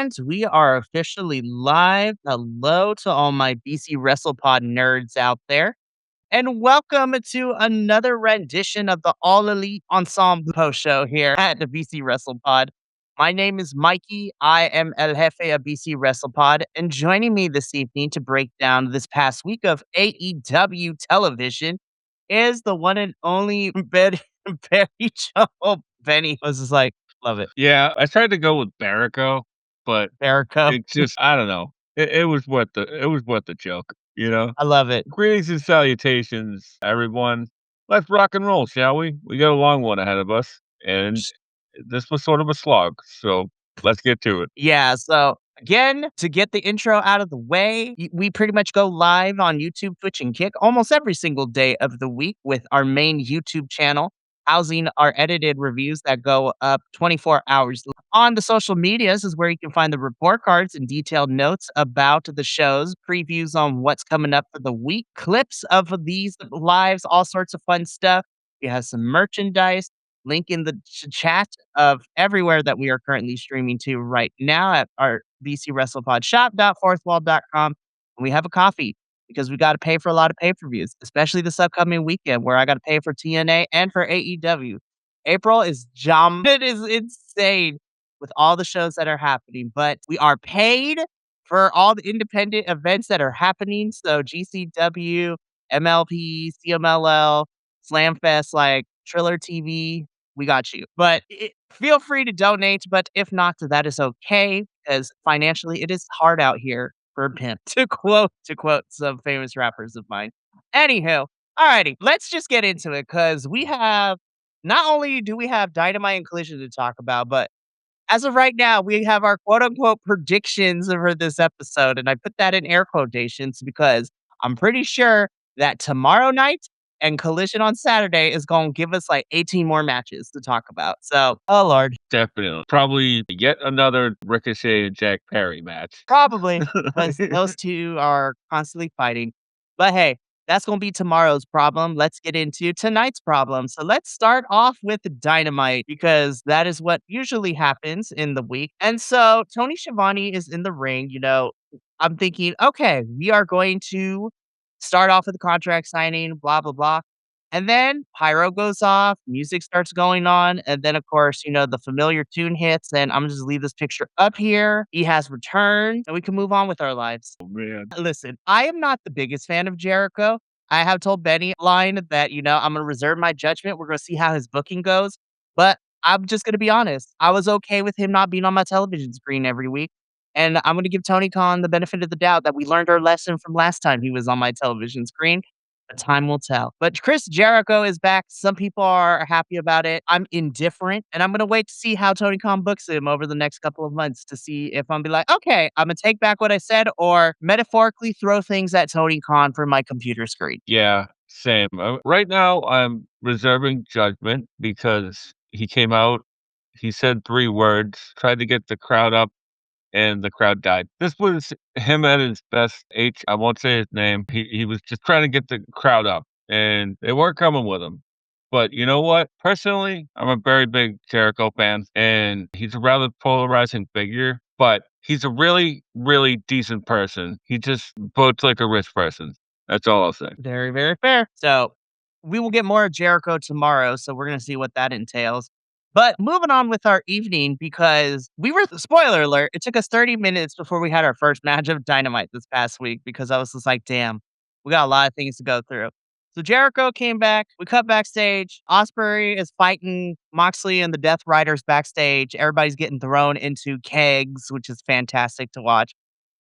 And we are officially live. Hello to all my BC WrestlePod nerds out there. And welcome to another rendition of the All Elite Ensemble post show here at the BC WrestlePod. My name is Mikey. I am El Jefe of BC WrestlePod. And joining me this evening to break down this past week of AEW television is the one and only Barry Joe. Benny was just like, love it. Yeah, I tried to go with Barrico, but Barrico. it just I don't know. It was worth the joke, you know? I love it. Greetings and salutations, everyone. Let's rock and roll, shall we? We got a long one ahead of us, and this was sort of a slog, so let's get to it. Yeah, so again, to get the intro out of the way, we pretty much go live on YouTube, Twitch, and Kick almost every single day of the week with our main YouTube channel, housing our edited reviews that go up 24 hours. On the social medias is where you can find the report cards and detailed notes about the shows, previews on what's coming up for the week, clips of these lives, all sorts of fun stuff. You have some merchandise. Link in the chat of everywhere that we are currently streaming to right now at our BC WrestlePod shop.fourthwall.com. And we have a coffee because we got to pay for a lot of pay-per-views, especially this upcoming weekend where I got to pay for TNA and for AEW. April is it is insane with all the shows that are happening, but we are paid for all the independent events that are happening. So GCW, MLP, CMLL, Slamfest, like Triller TV, we got you. But feel free to donate. But if not, that is okay because financially it is hard out here for a pimp. To quote some famous rappers of mine. Anywho, alrighty, let's just get into it because we have not only do we have Dynamite and Collision to talk about, but as of right now, we have our quote unquote predictions for this episode. And I put that in air quotations because I'm pretty sure that tomorrow night and Collision on Saturday is going to give us like 18 more matches to talk about. So, oh Lord, Definitely. Probably yet another Ricochet and Jack Perry match. probably because those two are constantly fighting. But hey, that's going to be tomorrow's problem. Let's get into tonight's problem. So let's start off with Dynamite because that is what usually happens in the week. And so Tony Schiavone is in the ring. I'm thinking, okay, we are going to start off with the contract signing, blah, blah, blah. And then pyro goes off, music starts going on, and then of course, the familiar tune hits, and I'm just leave this picture up here. He has returned, and we can move on with our lives. Oh man. Listen, I am not the biggest fan of Jericho. I have told Benny line that, I'm gonna reserve my judgment. We're gonna see how his booking goes. But I'm just gonna be honest. I was okay with him not being on my television screen every week. And I'm gonna give Tony Khan the benefit of the doubt that we learned our lesson from last time he was on my television screen. But time will tell. But Chris Jericho is back. Some people are happy about it. I'm indifferent, and I'm gonna wait to see how Tony Khan books him over the next couple of months to see if I'm be like, okay, I'm gonna take back what I said, or metaphorically throw things at Tony Khan for my computer screen. Yeah, same. Right now, I'm reserving judgment because he came out, he said 3 words, tried to get the crowd up, and the crowd died. This was him at his best. I won't say his name. He was just trying to get the crowd up, and they weren't coming with him. But you know what? Personally, I'm a very big Jericho fan, and he's a rather polarizing figure, but he's a really, really decent person. He just votes like a rich person. That's all I'll say. Very, very fair. So we will get more of Jericho tomorrow. So we're gonna see what that entails. But moving on with our evening because spoiler alert, it took us 30 minutes before we had our first match of Dynamite this past week because I was just like, damn, we got a lot of things to go through. So Jericho came back. We cut backstage. Ospreay is fighting Moxley and the Death Riders backstage. Everybody's getting thrown into kegs, which is fantastic to watch.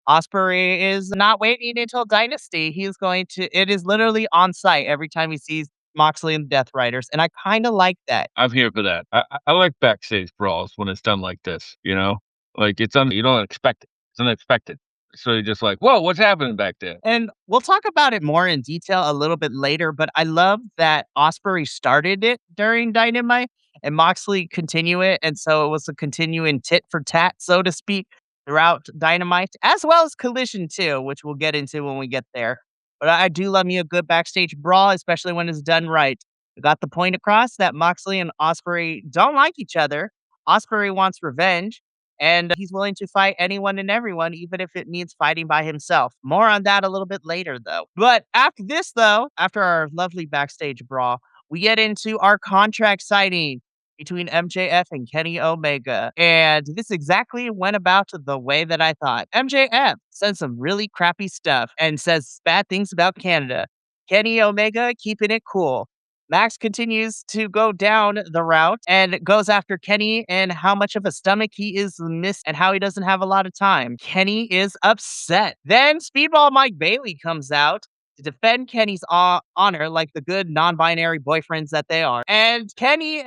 Ospreay is not waiting until Dynasty. It is literally on site every time he sees Moxley and the Death Riders. And I kind of like that. I'm here for that. I like backstage brawls when it's done like this, you know? Like you don't expect it. It's unexpected. So you're just like, whoa, what's happening back there? And we'll talk about it more in detail a little bit later, but I love that Ospreay started it during Dynamite and Moxley continue it. And so it was a continuing tit for tat, so to speak, throughout Dynamite, as well as Collision too, which we'll get into when we get there. But I do love me a good backstage brawl, especially when it's done right. We got the point across that Moxley and Ospreay don't like each other. Ospreay wants revenge, and he's willing to fight anyone and everyone, even if it means fighting by himself. More on that a little bit later, though. But after this, though, after our lovely backstage brawl, we get into our contract signing between MJF and Kenny Omega. And this exactly went about the way that I thought. MJF says some really crappy stuff and says bad things about Canada. Kenny Omega keeping it cool. Max continues to go down the route and goes after Kenny and how much of a stomach he is missed and how he doesn't have a lot of time. Kenny is upset. Then Speedball Mike Bailey comes out to defend Kenny's honor like the good non-binary boyfriends that they are. And Kenny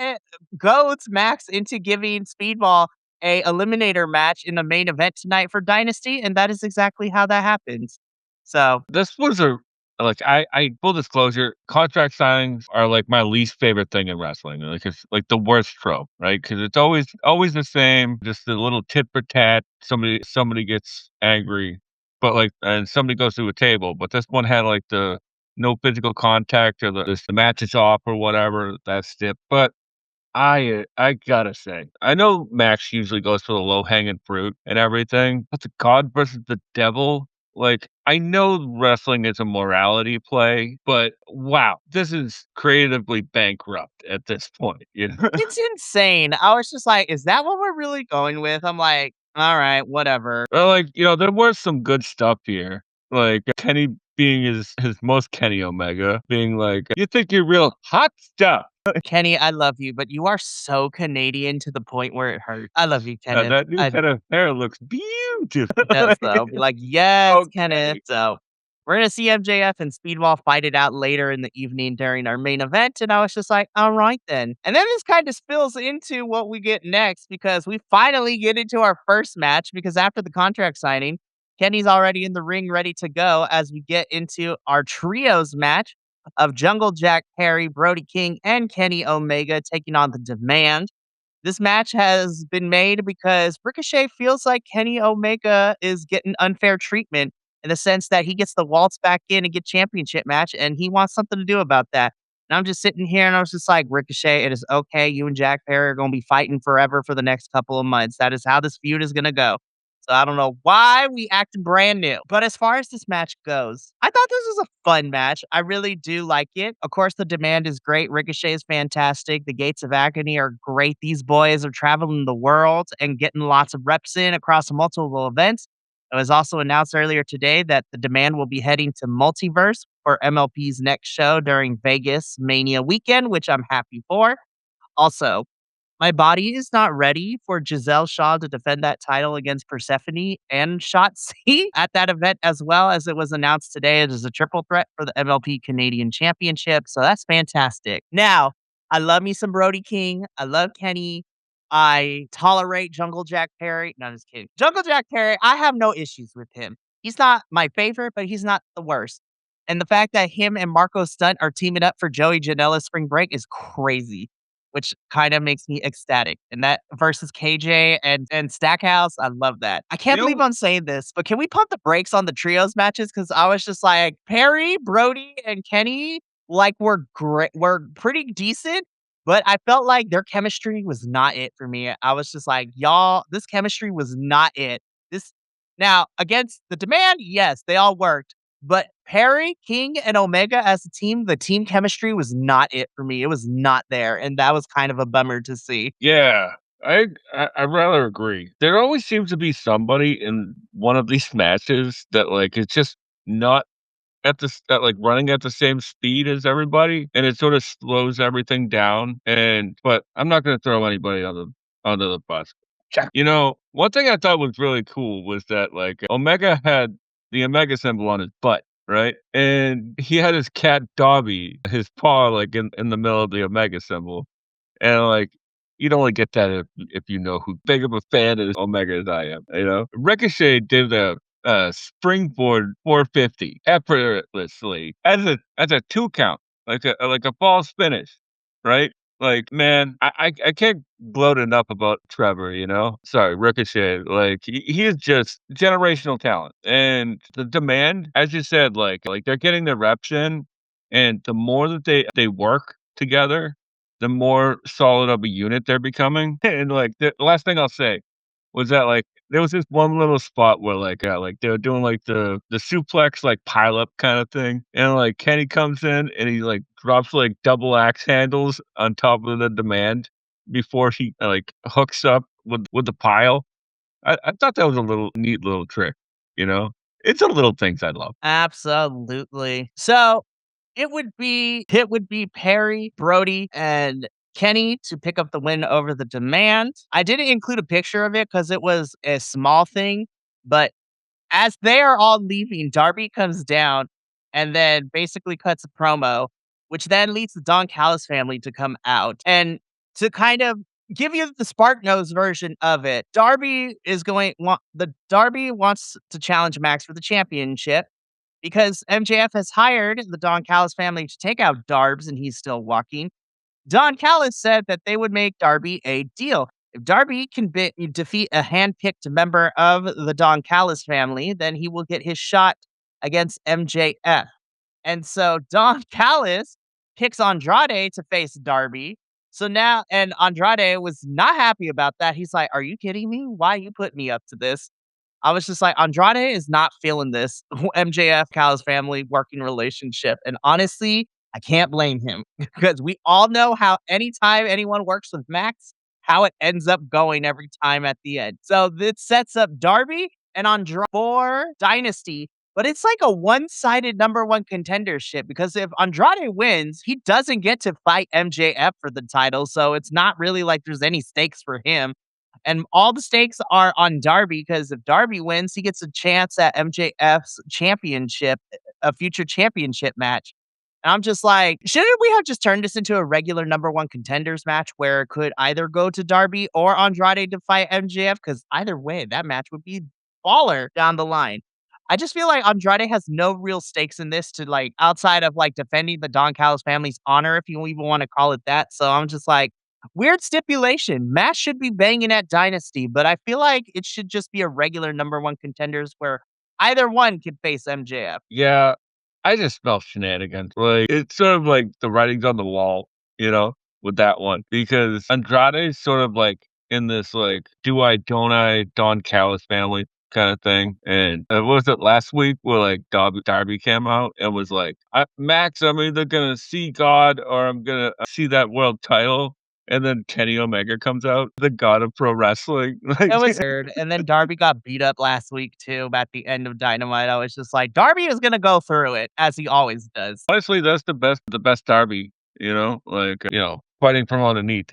goads Max into giving Speedball a eliminator match in the main event tonight for Dynasty, and that is exactly how that happens. So This was a like, I full disclosure, contract signings are, like, my least favorite thing in wrestling, like, it's, like, the worst trope, right? Because it's always the same, just a little tit for tat, somebody gets angry, but, like and somebody goes through a table, but this one had, like, the no physical contact or the match is off or whatever, that's it, but I gotta say, I know Max usually goes for the low-hanging fruit and everything, but the God versus the devil, like, I know wrestling is a morality play, but wow, this is creatively bankrupt at this point, you know? it's insane. I was just like, is that what we're really going with? I'm like, all right, whatever. Well, like, there was some good stuff here, like, Kenny being his most Kenny Omega, being like, "You think you're real hot stuff." Kenny, I love you, but you are so Canadian to the point where it hurts. I love you, Kenneth. That new head of hair looks beautiful. It does though. Be like, yes, Kenneth. Okay. So we're gonna see MJF and Speedball fight it out later in the evening during our main event. And I was just like, all right then. And then this kind of spills into what we get next because we finally get into our first match because after the contract signing, Kenny's already in the ring ready to go as we get into our trios match of Jungle Jack Perry, Brody King, and Kenny Omega taking on the Demand. This match has been made because Ricochet feels like Kenny Omega is getting unfair treatment in the sense that he gets the waltz back in and get championship match, and he wants something to do about that. And I'm just sitting here and I was just like, Ricochet, it is okay. You and Jack Perry are going to be fighting forever for the next couple of months. That is how this feud is going to go. So I don't know why we acted brand new. But as far as this match goes, I thought this was a fun match. I really do like it. Of course, the demand is great. Ricochet is fantastic. The Gates of Agony are great. These boys are traveling the world and getting lots of reps in across multiple events. It was also announced earlier today that the demand will be heading to Multiverse for MLP's next show during Vegas Mania weekend, which I'm happy for. Also, my body is not ready for Giselle Shaw to defend that title against Persephone and Shotzi at that event, as well as it was announced today as a triple threat for the MLP Canadian Championship. So that's fantastic. Now, I love me some Brody King. I love Kenny. I tolerate Jungle Jack Perry. No, just kidding. Jungle Jack Perry, I have no issues with him. He's not my favorite, but he's not the worst. And the fact that him and Marco Stunt are teaming up for Joey Janela's spring break is crazy, which kind of makes me ecstatic. And that versus KJ and Stackhouse, I love that. I You can't believe know I'm saying this, but can we pump the brakes on the trios matches? Because I was just like, Perry, Brody, and Kenny, like, were great, were pretty decent. But I felt like their chemistry was not it for me. I was just like, y'all, this chemistry was not it. This now against the demand, yes, they all worked. But Perry, King, and Omega as a team, the team chemistry was not it for me. It was not there, and that was kind of a bummer to see. Yeah, I rather agree. There always seems to be somebody in one of these matches that, like, is just not like, running at the same speed as everybody, and it sort of slows everything down, but I'm not gonna throw anybody under the bus. Sure. One thing I thought was really cool was that, like, Omega had the Omega symbol on his butt, right? And he had his cat Dobby, his paw, like, in the middle of the Omega symbol. And, like, you'd only get that if you know who big of a fan of Omega as I am, you know? Ricochet did a springboard 450 effortlessly as a 2 count, like a false finish, right? Like, man, I can't gloat enough about Trevor, you know? Sorry, Ricochet, like, he is just generational talent, and the demand, as you said, like, they're getting their reps in, and the more that they work together, the more solid of a unit they're becoming. And, like, the last thing I'll say, was that, like there was this one little spot where, like, they were doing, like, the suplex, like, pileup kinda thing, and, like, Kenny comes in and he, like, drops, like, double axe handles on top of the demand before he, like, hooks up with the pile. I thought that was a little neat little trick, you know? It's the little things I love. Absolutely. So it would be Perry, Brody, and Kenny to pick up the win over the Demand. I didn't include a picture of it because it was a small thing, but as they are all leaving, Darby comes down and then basically cuts a promo, which then leads the Don Callis family to come out. And to kind of give you the Spark Nose version of it, Darby wants to challenge Max for the championship because MJF has hired the Don Callis family to take out Darbs and he's still walking. Don Callis said that they would make Darby a deal. If Darby can defeat a handpicked member of the Don Callis family, then he will get his shot against MJF. And so Don Callis picks Andrade to face Darby. So now, and Andrade was not happy about that. He's like, "Are you kidding me? Why you put me up to this?" I was just like, Andrade is not feeling this MJF Cal's family working relationship. And honestly, I can't blame him because we all know how anytime anyone works with Max, how it ends up going every time at the end. So this sets up Darby and Andrade for Dynasty, but it's like a one-sided number one contendership because if Andrade wins, he doesn't get to fight MJF for the title. So it's not really like there's any stakes for him. And all the stakes are on Darby because if Darby wins, he gets a chance at MJF's championship, a future championship match. And I'm just like, shouldn't we have just turned this into a regular number one contenders match where it could either go to Darby or Andrade to fight MJF? Because either way, that match would be baller down the line. I just feel like Andrade has no real stakes in this to like outside of like defending the Don Callis family's honor, if you even want to call it that. So I'm just like, weird stipulation. Matt should be banging at Dynasty, but I feel like it should just be a regular number one contenders where either one could face MJF. Yeah, I just smell shenanigans. Like, it's sort of like the writing's on the wall, you know, with that one because Andrade's sort of like in this like do I don't I Don Callis family kind of thing. And what was it last week where like Darby came out and was like, Max, I'm either gonna see God or I'm gonna see that world title. And then Kenny Omega comes out, the god of pro wrestling. It Like, was weird. And then Darby got beat up last week too at the end of Dynamite. I was just like, Darby is gonna go through it as he always does. honestly, that's the best Darby, like, fighting from underneath,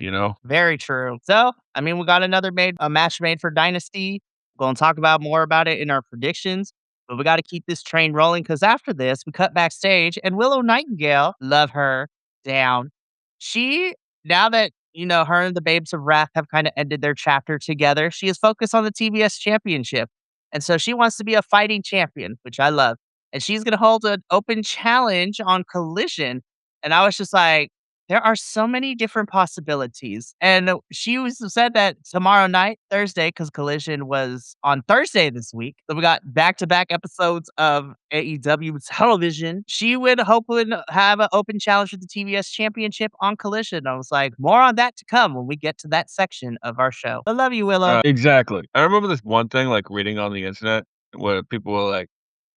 Very true. So, I mean, we got a match made for Dynasty. We're gonna talk about more about it in our predictions, but we got to keep this train rolling because after this, we cut backstage and Willow Nightingale, love her down. She now that her and the Babes of Wrath have kind of ended their chapter together, she is focused on the TBS Championship, and so she wants to be a fighting champion, which I love. And she's gonna hold an open challenge on Collision. And I was just like, there are so many different possibilities. And said that tomorrow night, Thursday, because Collision was on Thursday this week. So we got back-to-back episodes of AEW television. She would hopefully have an open challenge for the TBS Championship on Collision. I was like, more on that to come when we get to that section of our show. I love you, Willow. Exactly. I remember this one thing, like, reading on the internet where people were like,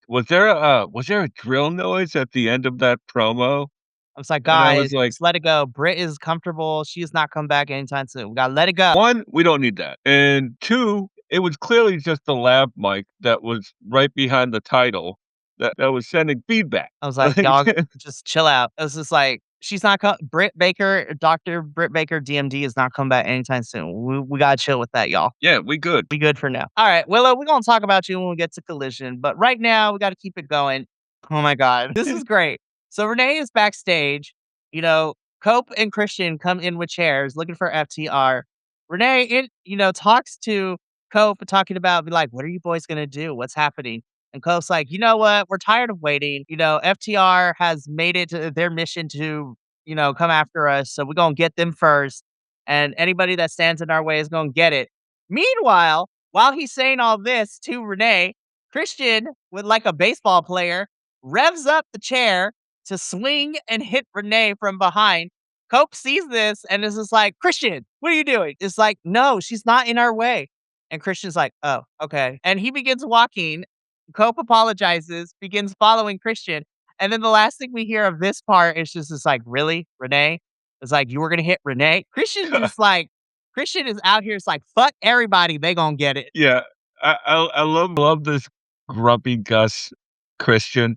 was there a drill noise at the end of that promo? I was like, And I guys, was like, just let it go. Britt is comfortable. She's not coming back anytime soon. We gotta let it go. 1, we don't need that, and 2, it was clearly just the lav mic that was right behind the title that was sending feedback. I was like, Like, "Dog, just chill out." It was just like, she's not Britt Baker, Dr. Britt Baker, DMD is not coming back anytime soon. We gotta chill with that, y'all. yeah, we good. We good for now. All right, Willow, we're gonna talk about you when we get to Collision, but right now we gotta keep it going. Oh my god, this is great. So Renee is backstage. You know, Cope and Christian come in with chairs looking for FTR. Renee, talks to Cope talking about, be like, what are you boys gonna do? What's happening? And Cope's like, you know what? We're tired of waiting. FTR has made it to their mission to, come after us. So we're going to get them first. And anybody that stands in our way is going to get it. Meanwhile, while he's saying all this to Renee, Christian, with like a baseball player, revs up the chair to swing and hit Renee from behind. Cope sees this and is just like, Christian, what are you doing? It's like, no, she's not in our way. And Christian's like, "Oh, okay." And he begins walking. Cope apologizes, begins following Christian. And then the last thing we hear of this part is just this like, "Really, Renee?" It's like, "You were gonna hit Renee?" Christian just like Christian is out here. It's like, "Fuck everybody, they gonna get it." Yeah, I love this grumpy Gus Christian.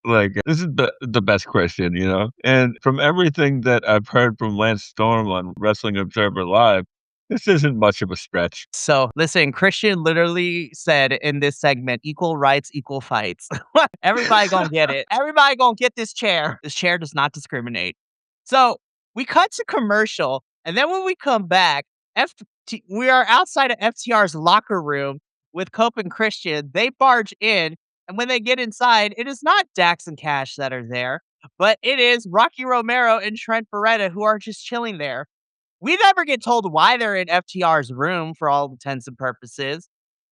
Like, this is the best Christian, you know? And from everything that I've heard from Lance Storm on Wrestling Observer Live, this isn't much of a stretch. So listen, Christian literally said in this segment, equal rights, equal fights. Everybody gonna get it. Everybody gonna get this chair. This chair does not discriminate. So we cut to commercial, and then when we come back, we are outside of FTR's locker room with Cope and Christian. They barge in, and when they get inside, it is not Dax and Cash that are there, but it is Rocky Romero and Trent Beretta who are just chilling there. We never get told why they're in FTR's room for all intents and purposes.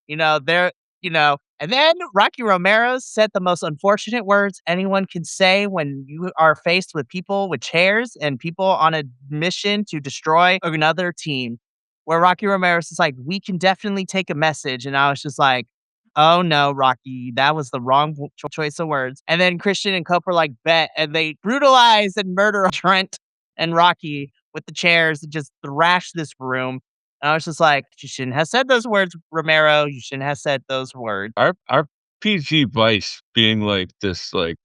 They're, and then Rocky Romero said the most unfortunate words anyone can say when you are faced with people with chairs and people on a mission to destroy another team. Where Rocky Romero is like, we can definitely take a message. And I was just like, oh no, Rocky, that was the wrong choice of words. And then Christian and Cope were like, bet. And they brutalize and murder Trent and Rocky with the chairs and just thrash this room. And I was just like, you shouldn't have said those words, Romero. You shouldn't have said those words. Our PG Vice being like this, like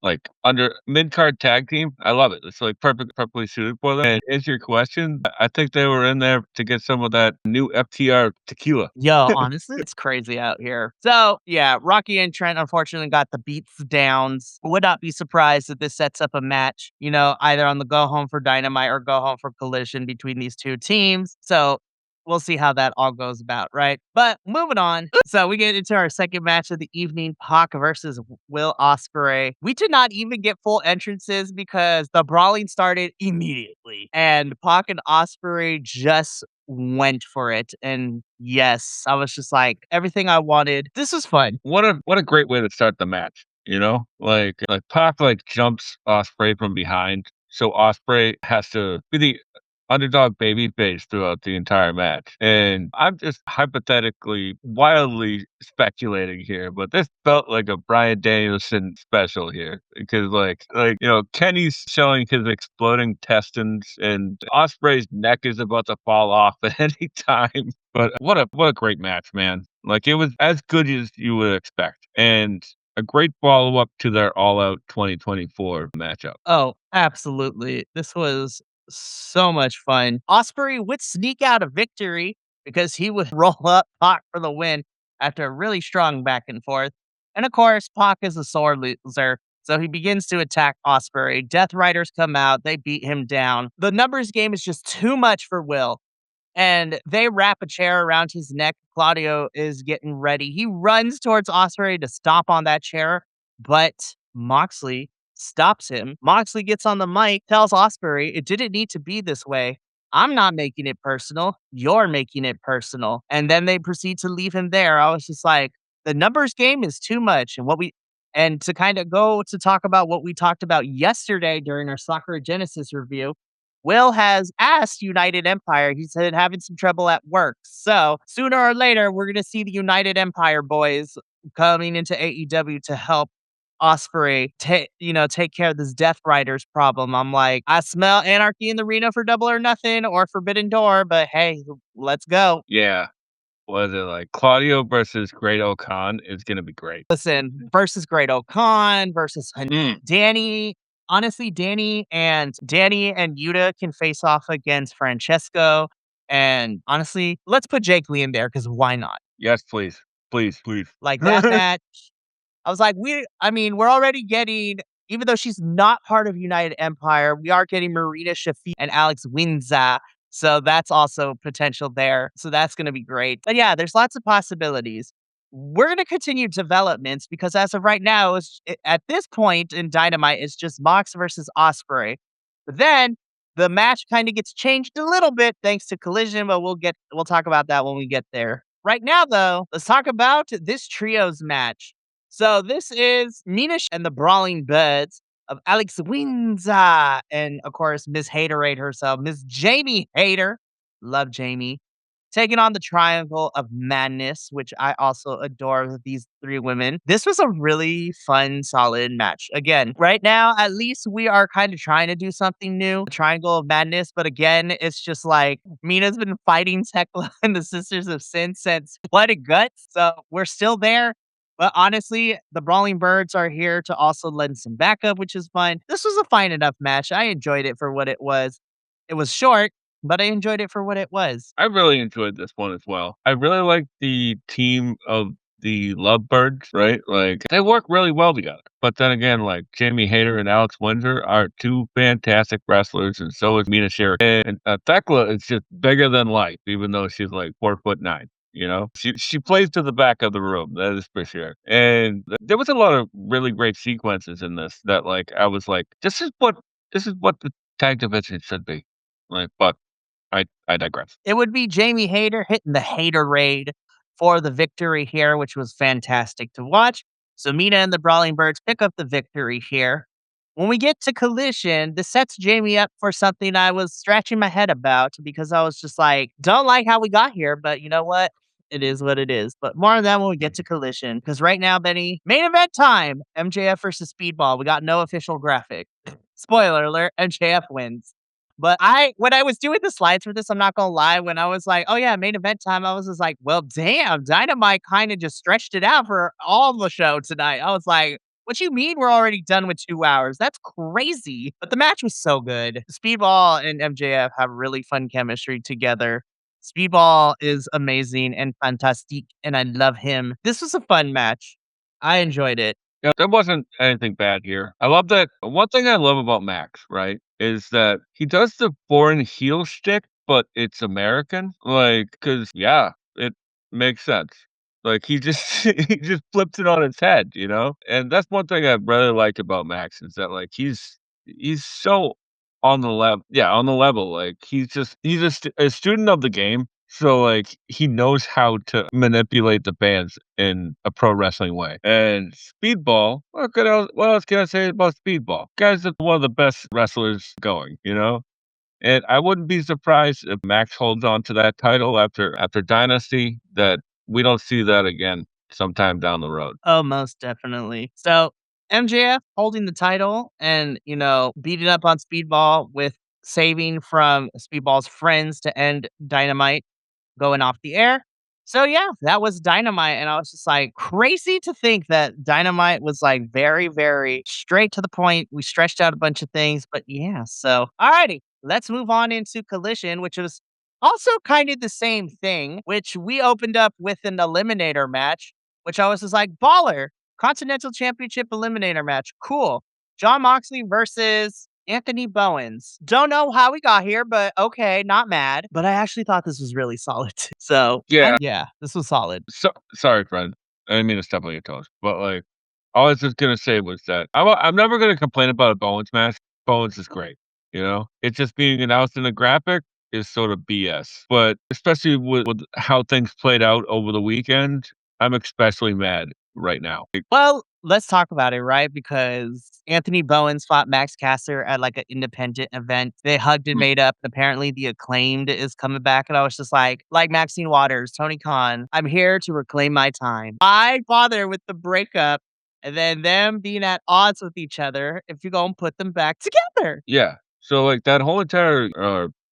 under mid card tag team, I love it. It's like perfectly suited for them. And is your question? I think they were in there to get some of that new FTR tequila. Yo, honestly, it's crazy out here. So, yeah, Rocky and Trent unfortunately got the beats downs. Would not be surprised if this sets up a match, either on the go home for Dynamite or go home for Collision between these two teams. So, we'll see how that all goes about, right? But moving on. So, we get into our second match of the evening, Pac versus Will Ospreay. We did not even get full entrances because the brawling started immediately. And Pac and Ospreay just went for it. And yes, I was just like, everything I wanted. This was fun. What a great way to start the match, you know? Like Pac like jumps Osprey from behind, so Osprey has to be the underdog baby face throughout the entire match. And I'm just hypothetically wildly speculating here, but this felt like a Bryan Danielson special here because Kenny's showing his exploding intestines and Osprey's neck is about to fall off at any time. But what a great match, man. Like, it was as good as you would expect, and a great follow-up to their All Out 2024 matchup. Oh, absolutely. This was so much fun. Osprey would sneak out a victory because he would roll up Pac for the win after a really strong back and forth. And of course, Pac is a sore loser. So he begins to attack Osprey. Death Riders come out. They beat him down. The numbers game is just too much for Will. And they wrap a chair around his neck. Claudio is getting ready. He runs towards Osprey to stomp on that chair, but Moxley stops him. Moxley gets on the mic, tells Osprey, it didn't need to be this way. I'm not making it personal. You're making it personal. And then they proceed to leave him there. I was just like, the numbers game is too much. And to kind of go to talk about what we talked about yesterday during our Sakura Genesis review, Will has asked United Empire. He said having some trouble at work. So sooner or later, we're going to see the United Empire boys coming into AEW to help Osprey take care of this Death Riders problem. I'm like, I smell anarchy in the arena for Double or Nothing or Forbidden Door, but hey, let's go. Yeah. Was it like Claudio versus Great O'Khan is gonna be great. Listen, versus Great O'Khan versus Mm. Danny. Honestly, Danny and Yuta can face off against Francesco. And honestly, let's put Jake Lee in there because why not? Yes, please. Please, please. Like that match. I was like, we're already getting, even though she's not part of United Empire, we are getting Marina Shafir and Alex Winza. So that's also potential there. So that's going to be great. But yeah, there's lots of possibilities. We're going to continue developments because as of right now, at this point in Dynamite, it's just Mox versus Osprey. But then the match kind of gets changed a little bit thanks to Collision, but we'll talk about that when we get there. Right now, though, let's talk about this trios match. So this is Mina and the Brawling Buds of Alex Winza and, of course, Miss Haterade herself, Miss Jamie Hater. Love Jamie. taking on the Triangle of Madness, which I also adore these three women. This was a really fun, solid match. Again, right now, at least we are kind of trying to do something new, Triangle of Madness. But again, it's just like Mina's been fighting Tekla and the Sisters of Sin since Blood and Guts. So we're still there. But honestly, the Brawling Birds are here to also lend some backup, which is fun. This was a fine enough match. I enjoyed it for what it was. It was short, but I enjoyed it for what it was. I really enjoyed this one as well. I really like the team of the Lovebirds, right? Like they work really well together. But then again, like Jamie Hayter and Alex Windsor are two fantastic wrestlers, and so is Mina Shirek. And Thekla is just bigger than life, even though she's like 4'9". You know, she plays to the back of the room. That is for sure. And there was a lot of really great sequences in this that, like, I was like, this is what the tag division should be. Like, but I digress. It would be Jamie Hayter hitting the Hayter Raid for the victory here, which was fantastic to watch. So Mina and the Brawling Birds pick up the victory here. When we get to Collision, this sets Jamie up for something I was scratching my head about because I was just like, don't like how we got here, but you know what? It is what it is. But more on that when we get to Collision. Because right now, Benny, main event time MJF versus Speedball. We got no official graphic. Spoiler alert, MJF wins. But when I was doing the slides for this, I'm not gonna lie, when I was like, "Oh yeah, main event time," I was just like, "Well, damn, Dynamite kind of just stretched it out for all the show tonight." I was like, "What you mean we're already done with 2 hours? That's crazy." But the match was so good. Speedball and MJF have really fun chemistry together. Speedball is amazing and fantastic, and I love him. This was a fun match. I enjoyed it. Yeah, there wasn't anything bad here. I love that. One thing I love about Max, right, is that he does the foreign heel shtick, but it's American. Like, cause yeah, it makes sense. Like he just he just flips it on its head, you know? And that's one thing I really like about Max is that like he's so on the level, yeah, on the level. Like he's a student of the game. So like he knows how to manipulate the bands in a pro wrestling way. And Speedball, what else can I say about Speedball? Guy's one of the best wrestlers going, you know? And I wouldn't be surprised if Max holds on to that title after Dynasty, that we don't see that again sometime down the road. Oh, most definitely. So MJF holding the title and, beating up on Speedball with saving from Speedball's friends to end Dynamite going off the air. So yeah, that was Dynamite. And I was just like, crazy to think that Dynamite was like very, very straight to the point. We stretched out a bunch of things, but yeah. So alrighty, let's move on into Collision, which was also kind of the same thing, which we opened up with an eliminator match, which I was just like, baller, Continental Championship eliminator match. Cool. John Moxley versus Anthony Bowens. Don't know how we got here, but okay, not mad. But I actually thought this was really solid. So, Yeah. yeah, this was solid. So sorry, friend. I didn't mean to step on your toes. But like all I was just gonna say was that I'm never gonna complain about a Bowens match. Bowens is great. You know? It's just being announced in a graphic is sort of BS. But especially with how things played out over the weekend, I'm especially mad right now. Well, let's talk about it, right? Because Anthony Bowens fought Max Caster at like an independent event. They hugged and made up. Apparently, the Acclaimed is coming back. And I was just like Maxine Waters, Tony Khan, I'm here to reclaim my time. I bother with the breakup and then them being at odds with each other if you're going to put them back together. Yeah. So like that whole entire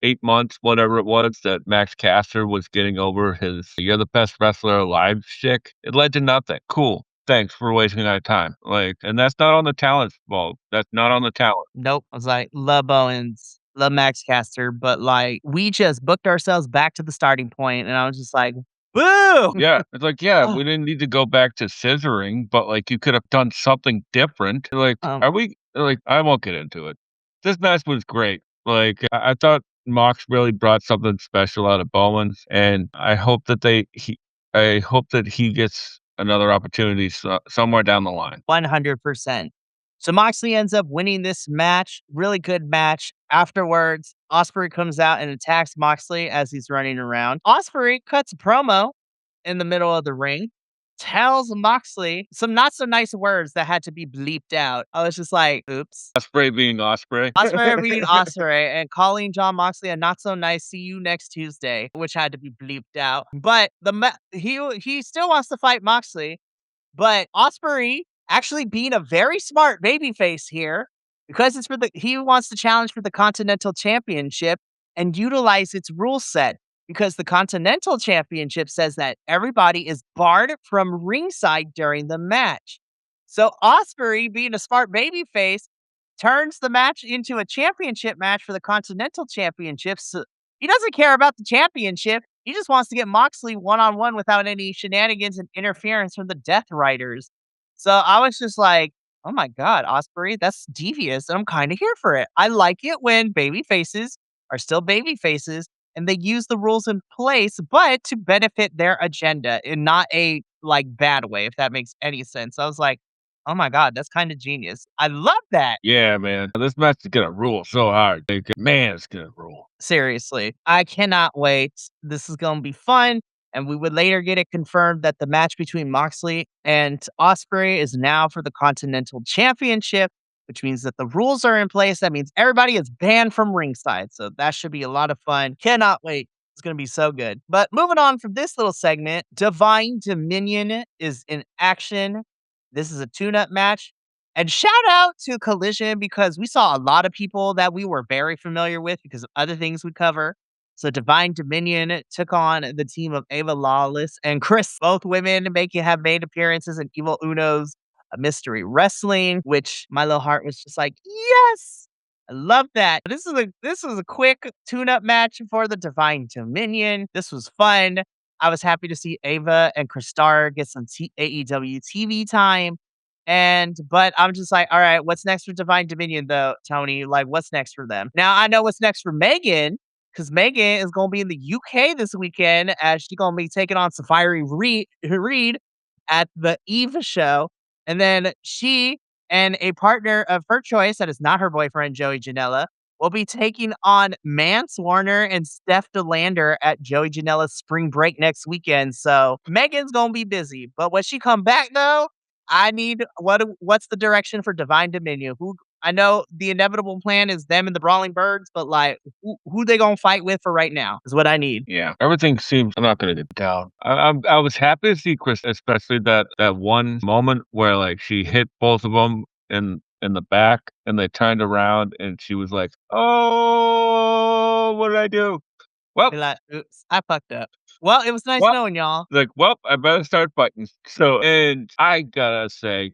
8 months, whatever it was, that Max Caster was getting over his "you're the best wrestler alive" shtick, it led to nothing. Cool. Thanks for wasting our time. Like, and that's not on the talent's fault. That's not on the talent. Nope. I was like, love Bowens, love Max Caster, but like we just booked ourselves back to the starting point, and I was just like, boo. Yeah, it's like, yeah, we didn't need to go back to scissoring, but like you could have done something different. Like, Um, are we like I won't get into it. This match was great. Like I thought Mox really brought something special out of Bowens, and I hope that he gets another opportunity somewhere down the line. 100%. So Moxley ends up winning this match. Really good match. Afterwards, Osprey comes out and attacks Moxley as he's running around. Osprey cuts a promo in the middle of the ring. tells Moxley some not so nice words that had to be bleeped out. I was just like, oops. Osprey being Osprey. Osprey being Osprey and calling John Moxley a not so nice "see you next Tuesday," which had to be bleeped out. But he still wants to fight Moxley, but Osprey actually being a very smart babyface here because it's for he wants to challenge for the Continental Championship and utilize its rule set because the Continental Championship says that everybody is barred from ringside during the match. So Osprey, being a smart babyface, turns the match into a championship match for the Continental Championship. So he doesn't care about the championship. He just wants to get Moxley one-on-one without any shenanigans and interference from the Death Riders. So I was just like, "Oh my god, Osprey, that's devious," and I'm kinda here for it. I like it when baby faces are still baby faces and they use the rules in place, but to benefit their agenda in not a, like, bad way, if that makes any sense. I was like, "Oh my god, that's kinda genius." I love that. Yeah, man. This match is gonna rule so hard. Like, man, it's gonna rule. Seriously, I cannot wait. This is gonna be fun, and we would later get it confirmed that the match between Moxley and Osprey is now for the Continental Championship, which means that the rules are in place. That means everybody is banned from ringside, so that should be a lot of fun. Cannot wait. It's gonna be so good. But moving on from this little segment, Divine Dominion is in action. This is a tune-up match. And shout out to Collision because we saw a lot of people that we were very familiar with because of other things we cover. So Divine Dominion took on the team of Ava Lawless and Chris. Both women have made appearances in Evil Uno's Mystery Wrestling, which my little heart was just like, yes, I love that. This was a quick tune-up match for the Divine Dominion. This was fun. I was happy to see Ava and Kristar get some AEW TV time. But I'm just like, all right, what's next for Divine Dominion though, Tony? Like, what's next for them? Now I know what's next for Megan, because Megan is gonna be in the UK this weekend as she's gonna be taking on Safari Reed at the Eve show. And then she and a partner of her choice that is not her boyfriend, Joey Janela, will be taking on Mance Warner and Steph DeLander at Joey Janela's spring break next weekend. So Megan's gonna be busy. But when she come back though, I need what's the direction for Divine Dominion? Who I know the inevitable plan is them and the Brawling Birds, but like who they gonna fight with for right now is what I need. Yeah, everything seems. I'm not gonna get down. I was happy to see Chris, especially that one moment where like she hit both of them in the back, and they turned around, and she was like, "Oh, what did I do?" Well, Be like, oops, I fucked up. Well, it was nice well, knowing y'all. like, well, I better start fighting. So, and I gotta say,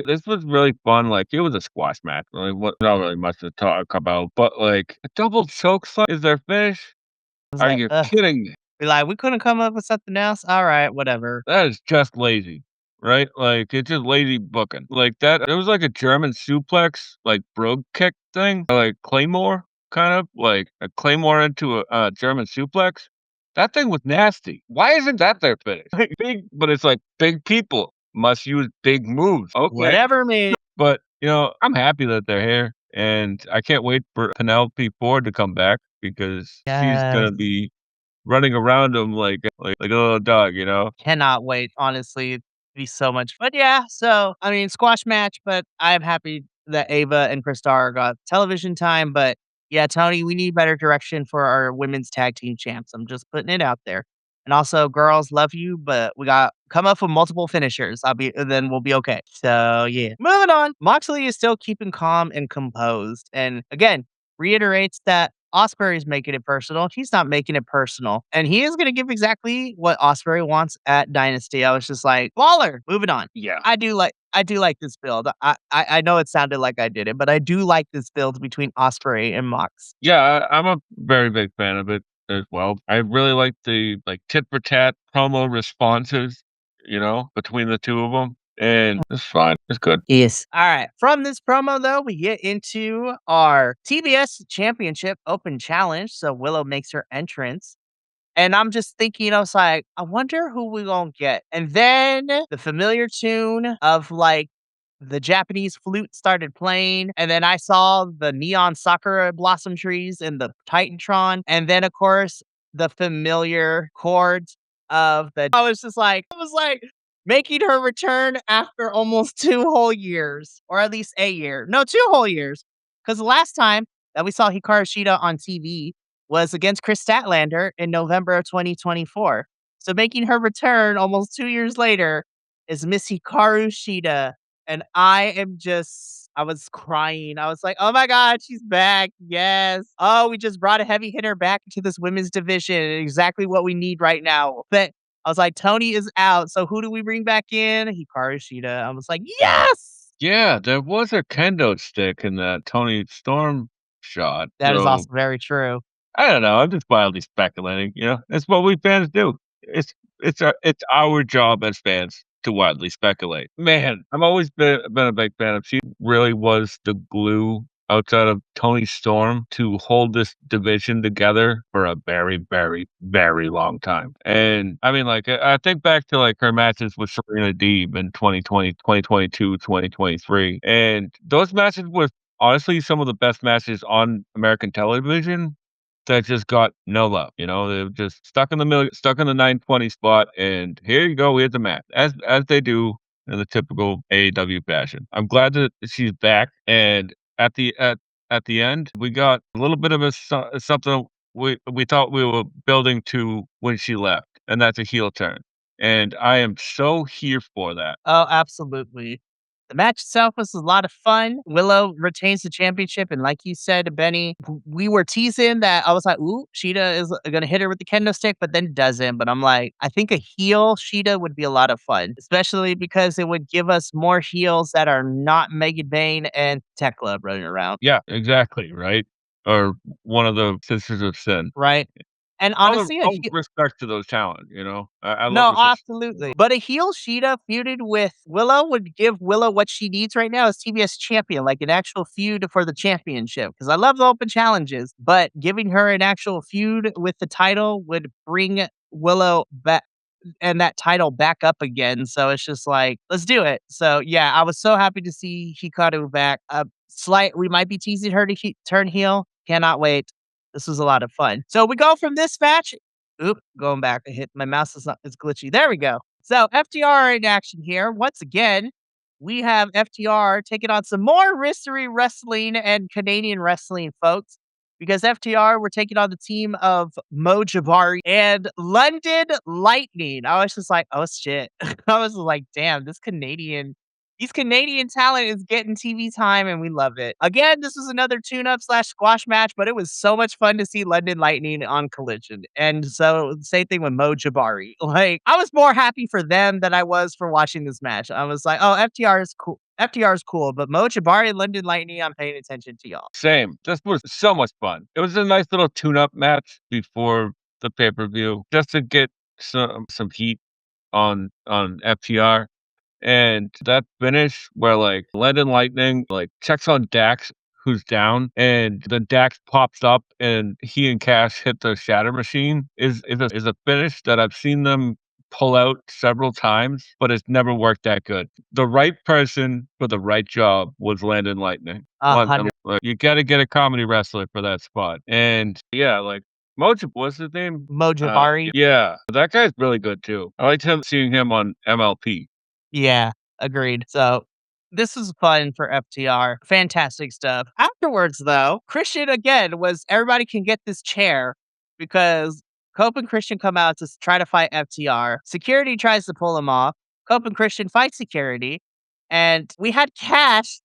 this was really fun. Like, it was a squash match. Like, not really much to talk about, but like, a double choke slam is their finish. I was Are like, you ugh. kidding me? Be like, we couldn't come up with something else. All right, whatever. That is just lazy, right? Like, it's just lazy booking. Like that, it was like a German suplex, like brogue kick thing, like Claymore, kind of like a Claymore into a German suplex. That thing was nasty. Why isn't that their finish? Like, big, but it's like big people must use big moves. Okay, Whatever, man. but I'm happy that they're here, and I can't wait for Penelope Ford to come back because she's Yes. gonna be running around them like a little dog, you know? Cannot wait, honestly. It'd be so much fun. Yeah, so, I mean, squash match, but I'm happy that Ava and Kristar got television time, but yeah, Tony, we need better direction for our women's tag team champs. I'm just putting it out there. And also, girls, love you, but we got come up with multiple finishers. Then we'll be okay. So yeah. Moving on. Moxley is still keeping calm and composed. And again, reiterates that Ospreay's making it personal. He's not making it personal. And he is going to give exactly what Ospreay wants at Dynasty. I was just like, baller. Moving on. Yeah. I do like this build. I know it sounded like I did it, but I do like this build between Ospreay and Mox. Yeah, I'm a very big fan of it as well. I really like the like tit for tat promo responses, between the two of them, and it's fine. It's good. Yes. All right. From this promo, though, we get into our TBS Championship Open Challenge. So Willow makes her entrance. And I'm just thinking, I was like, I wonder who we gonna get. And then the familiar tune of like the Japanese flute started playing. And then I saw the neon sakura blossom trees in the Titantron. And then, of course, the familiar chords of the. I was like, making her return after almost 2 whole years, or at least a year. No, 2 whole years. Because the last time that we saw Hikaru Shida on TV was against Chris Statlander in November of 2024. So making her return almost 2 years later is Miss Hikaru Shida, and I was crying. I was like, "Oh my god, she's back. Yes. Oh, we just brought a heavy hitter back into this women's division. Exactly what we need right now." But I was like, "Tony is out, so who do we bring back in?" Hikaru Shida. I was like, "Yes!" Yeah, there was a kendo stick in that Tony Storm shot, That is so also very true. I don't know, I'm just wildly speculating, you know? It's what we fans do. It's our job as fans to wildly speculate. Man, I've always been a big fan of she really was the glue outside of Tony Storm to hold this division together for a very, very, very long time. And I mean, like, I think back to like her matches with Serena Deeb in 2020, 2022, 2023, and those matches were honestly some of the best matches on American television that just got no love, you know? They were just stuck in the middle, stuck in the 920 spot, and here you go, here's the match, as they do in the typical AEW fashion. I'm glad that she's back, and at the end, we got a little bit of something we thought we were building to when she left, and that's a heel turn. And I am so here for that. Oh, absolutely. The match itself was a lot of fun. Willow retains the championship, and like you said, Benny, we were teasing that I was like, "Ooh, Sheeta is gonna hit her with the kendo stick," but then doesn't. But I'm like, I think a heel Sheeta would be a lot of fun, especially because it would give us more heels that are not Megan Bayne and Tech Club running around, Yeah, exactly, right? Or one of the Sisters of Sin. right? And honestly, a All heel. respect to those talent, you know? I love No, the Sisters. absolutely. But a heel Sheeta feuded with Willow would give Willow what she needs right now as TBS champion, like an actual feud for the championship. Because I love the open challenges, but giving her an actual feud with the title would bring Willow back and that title back up again. So it's just like, let's do it. So yeah, I was so happy to see Hikaru back. We might be teasing her to turn heel. Cannot wait. This was a lot of fun. So we go from this match. Oop, going back. I hit my mouse is not it's glitchy. There we go. So FTR in action here. Once again, we have FTR taking on some more Mystery Wrestling and Canadian wrestling folks because FTR were taking on the team of Mo Jabari and London Lightning. I was just like, oh shit. I was like, damn, these Canadian talent is getting TV time and we love it. Again, this was another tune-up slash squash match, but it was so much fun to see London Lightning on Collision. And so same thing with Mo Jabari. Like I was more happy for them than I was for watching this match. I was like, oh, FTR is cool. FTR is cool, but Mo Jabari and London Lightning, I'm paying attention to y'all. Same. This was so much fun. It was a nice little tune-up match before the pay-per-view just to get some heat on FTR. And that finish where, like, Lead and Lightning, like, checks on Dax, who's down, and then Dax pops up and he and Cash hit the Shatter Machine is a finish that I've seen them pull out several times, but it's never worked that good. The right person for the right job was Landon Lightning. A hundred Like, you gotta get a comedy wrestler for that spot. And, yeah, like, Mojo what's his name? Mo Jabari. Yeah, that guy's really good too. I liked seeing him on MLP. Yeah, agreed. So this was fun for FTR. Fantastic stuff. Afterwards, though, Christian again was everybody can get this chair because Cope and Christian come out to try to fight FTR. Security tries to pull him off. Cope and Christian fight security. And we had Cash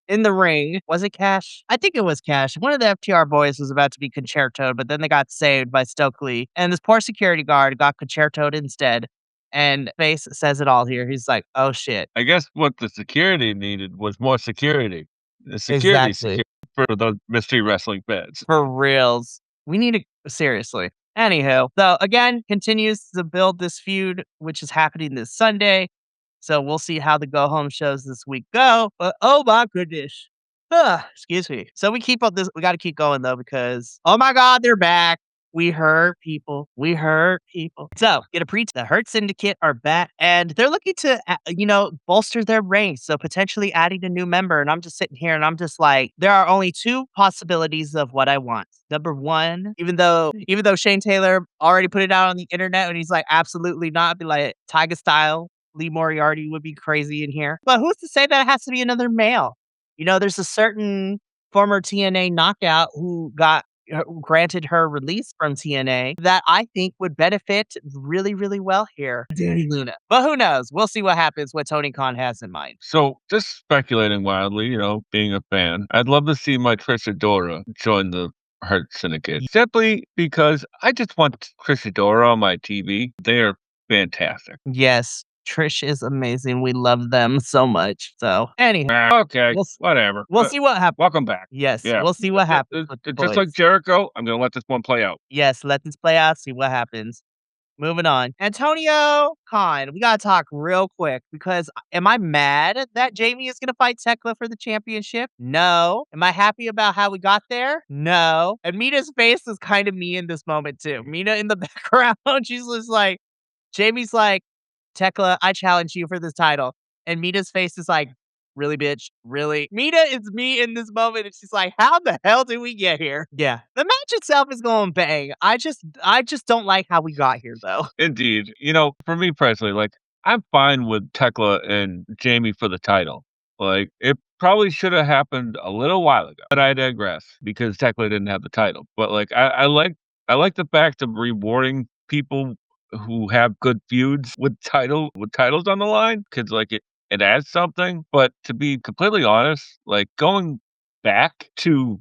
in the ring. Was it Cash? I think it was Cash. One of the FTR boys was about to be concertoed, but then they got saved by Stokely. And this poor security guard got concertoed instead. And Face says it all here. He's like, oh shit. I guess what the security needed was more security. The Exactly. security for those mystery wrestling fans. For reals. We need to seriously. Anywho, so again, continues to build this feud, which is happening this Sunday. So we'll see how the go home shows this week go. But oh my goodness. Excuse me. So we keep up this. We got to keep going though because oh my god, they're back. We heard people. We heard people. So get a pre. The Hurt Syndicate are back, and they're looking to bolster their ranks. So potentially adding a new member. And I'm just sitting here, and I'm just like, there are only two possibilities of what I want. Number one, even though Shane Taylor already put it out on the internet, and he's like, absolutely not. Be like Tiger Style Lee Moriarty would be crazy in here. But who's to say that it has to be another male? There's a certain former TNA knockout who got granted her release from TNA that I think would benefit really, really well here. Danny Luna. But who knows? We'll see what happens, what Tony Khan has in mind. So, just speculating wildly, being a fan, I'd love to see my Trisadora join the Hurt Syndicate. Simply because I just want Trisadora on my TV. They are fantastic. Yes, Trish is amazing. We love them so much. So, anyhow, Okay, whatever. we'll see what happens. Welcome back. Yes, Yeah. we'll see what happens with the Just like boys. Jericho, I'm going to let this one play out. Yes, let this play out, see what happens. Moving on. Antonio Khan, we gotta talk real quick because am I mad that Jamie is gonna fight Tekla for the championship? No. Am I happy about how we got there? No. And Mina's face is kind of me in this moment too. Mina in the background, she's just like, Jamie's like, Tekla, I challenge you for this title. And Mina's face is like, really, bitch? Really? Mina is me in this moment, and she's like, how the hell did we get here? Yeah. The match itself is going bang. I just don't like how we got here though. Indeed. For me personally, like, I'm fine with Tekla and Jamie for the title. Like, it probably should have happened a little while ago. But I digress because Tekla didn't have the title. But like I like the fact of rewarding people who have good feuds with titles on the line because like it adds something. But to be completely honest, like going back to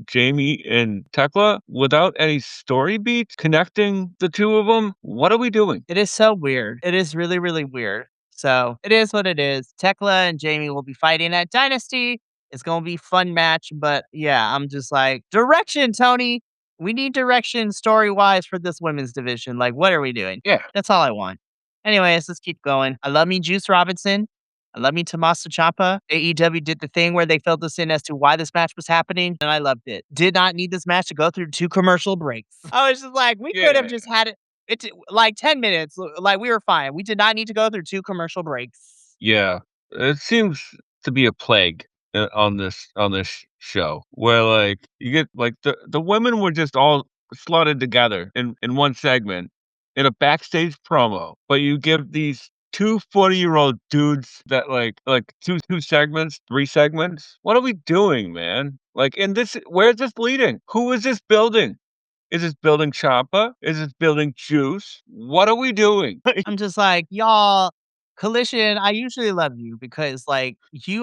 Jamie and Tekla without any story beats connecting the two of them. What are we doing? It is so weird. It is really, really weird. So it is what it is. Tekla and Jamie will be fighting at Dynasty. It's gonna be fun match, but yeah, I'm just like, direction, Tony. We need direction story wise for this women's division. Like, what are we doing? Yeah. That's all I want. Anyways, let's keep going. I love me Juice Robinson. I love me Tommaso Ciampa. AEW did the thing where they filled us in as to why this match was happening, and I loved it. Did not need this match to go through 2 commercial breaks. I was just like, we could have Yeah. just had it like 10 minutes. Like, we were fine. We did not need to go through 2 commercial breaks. Yeah. It seems to be a plague on this show where like you get like the women were just all slotted together in one segment in a backstage promo, but you give these 2 40-year-old dudes that like two segments, 3 segments. What are we doing, man? Like, where's this leading? Who is this building? Is this building Champa? Is this building Juice? What are we doing? I'm just like, y'all, Collision, I usually love you because like you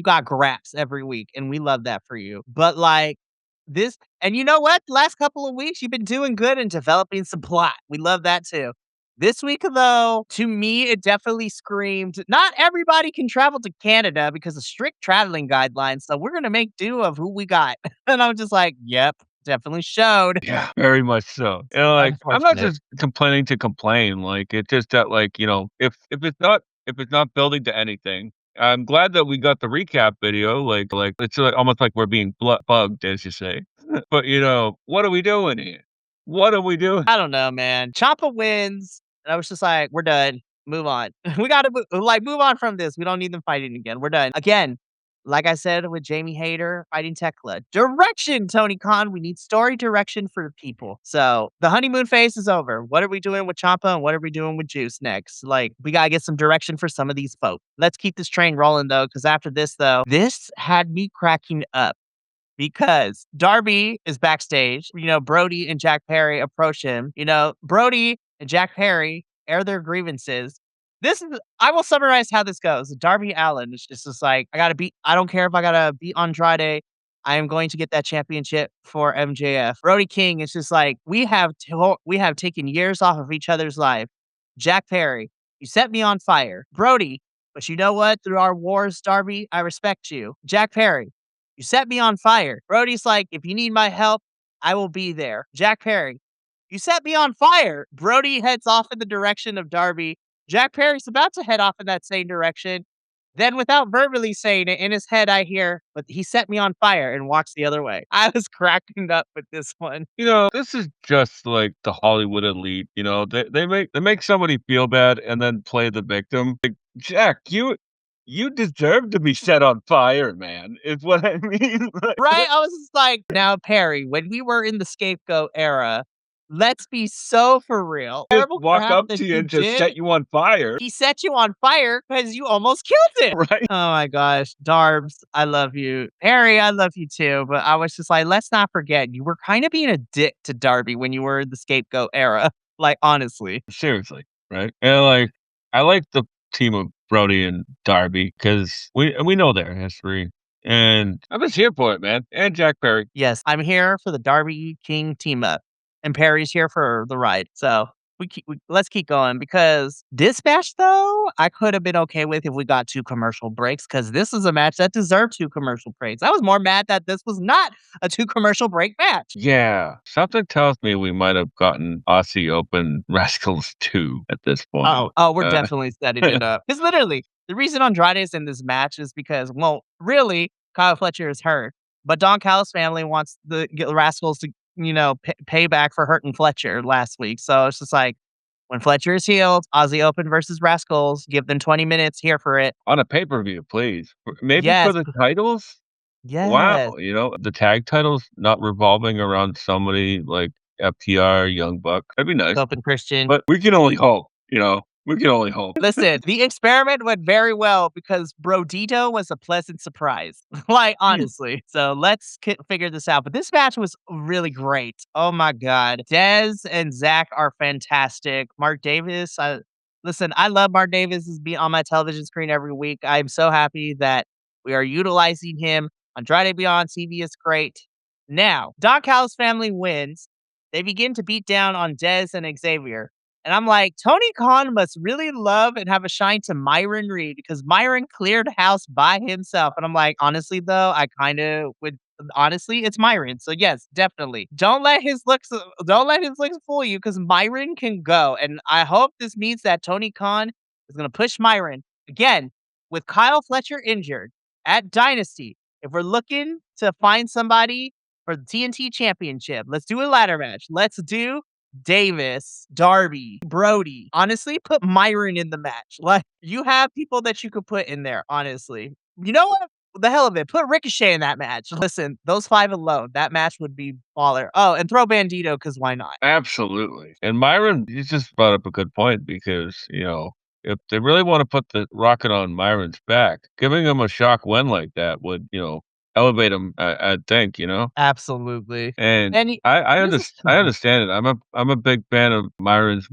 got graps every week and we love that for you. But like this, and you know what? Last couple of weeks you've been doing good and developing some plot. We love that too. This week though, to me it definitely screamed not everybody can travel to Canada because of strict traveling guidelines. So we're going to make do of who we got. And I'm just like, yep, definitely showed. Yeah, very much so. Like, I'm not Unfortunate. just complaining to complain, like, it's just that, like, if it's not building to anything, I'm glad that we got the recap video, like, it's, like, almost like we're being bugged, as you say. But, what are we doing here? What are we doing? I don't know, man. Ciampa wins, and I was just like, "We're done. Move on. We gotta move on from this. We don't need them fighting again. We're done." Again, like I said with Jamie Hayter fighting Tekla. Direction, Tony Khan. We need story direction for the people. So the honeymoon phase is over. What are we doing with Ciampa and what are we doing with Juice next? Like, we gotta get some direction for some of these folks. Let's keep this train rolling though, because after this though, this had me cracking up because Darby is backstage. Brody and Jack Perry approach him. Brody and Jack Perry air their grievances. I will summarize how this goes. Darby Allin is just like, I don't care if I gotta beat Andrade. I am going to get that championship for MJF. Brody King is just like, we have taken years off of each other's life. Jack Perry, you set me on fire. Brody, but you know what? Through our wars, Darby, I respect you. Jack Perry, you set me on fire. Brody's like, if you need my help, I will be there. Jack Perry, you set me on fire. Brody heads off in the direction of Darby. Jack Perry's about to head off in that same direction. Then, without verbally saying it, in his head, I hear, but he set me on fire and walks the other way. I was cracking up with this one. This is just like the Hollywood elite. They make somebody feel bad and then play the victim. Like, Jack, you deserve to be set on fire, man. Is what I mean. Right? I was just like, now, Perry, when we were in the scapegoat era, Let's be so for real. Just Terrible walk crap up that to you you and just did. set you on fire, He set you on fire because you almost killed him. right? Oh my gosh. Darbs, I love you. Harry, I love you too. But I was just like, let's not forget, you were kind of being a dick to Darby when you were in the scapegoat era. Like, honestly. Seriously, right? And, like, I like the team of Brody and Darby because we know their history, and I was here for it, man, and Jack Perry. Yes, I'm here for the Darby King team up, and Perry's here for the ride. So let's keep going because this match, though, I could have been okay with if we got 2 commercial breaks because this is a match that deserved 2 commercial breaks. I was more mad that this was not a 2 commercial break match. Yeah, something tells me we might have gotten Aussie Open Rascals 2 at this point. Oh, we're Uh, definitely setting it up. Because literally, the reason Andrade is in this match is because, well, really, Kyle Fletcher is hurt, but Don Callis family wants the Rascals to, pay back for hurting Fletcher last week. So it's just like, when Fletcher is healed, Aussie Open versus Rascals, give them 20 minutes here for it. on a pay-per-view, please. Maybe for Yes, the titles? yes. Wow, the tag titles not revolving around somebody like FTR, Young Buck. That'd be nice, Open Christian. but we can only hope, We can only hope. Listen, the experiment went very well because Brodito was a pleasant surprise. Like, Hmm. honestly. So let's figure this out. But this match was really great. Oh my God. Dez and Zach are fantastic. Mark Davis, listen, I love Mark Davis as being on my television screen every week. I'm so happy that we are utilizing him. Andrade Beyond TV is great. Now, Don Callis family wins. They begin to beat down on Dez and Xavier. And I'm like, Tony Khan must really love and have a shine to Myron Reed because Myron cleared house by himself. And I'm like, honestly, though, I kind of would. Honestly, it's Myron. So yes, definitely. Don't let his looks fool you because Myron can go. And I hope this means that Tony Khan is going to push Myron again with Kyle Fletcher injured at Dynasty. If we're looking to find somebody for the TNT Championship, let's do a ladder match. Let's do Davis, Darby, Brody. Honestly, put Myron in the match. Like, you have people that you could put in there, honestly. You know what? The hell of it. Put Ricochet in that match. Listen, those 5 alone, that match would be baller. Oh, and throw Bandito because why not? Absolutely. And Myron, you just brought up a good point because, if they really want to put the rocket on Myron's back, giving him a shock win like that would, elevate him, I think, Absolutely. And And he was I understand it. I'm a big fan of Myron's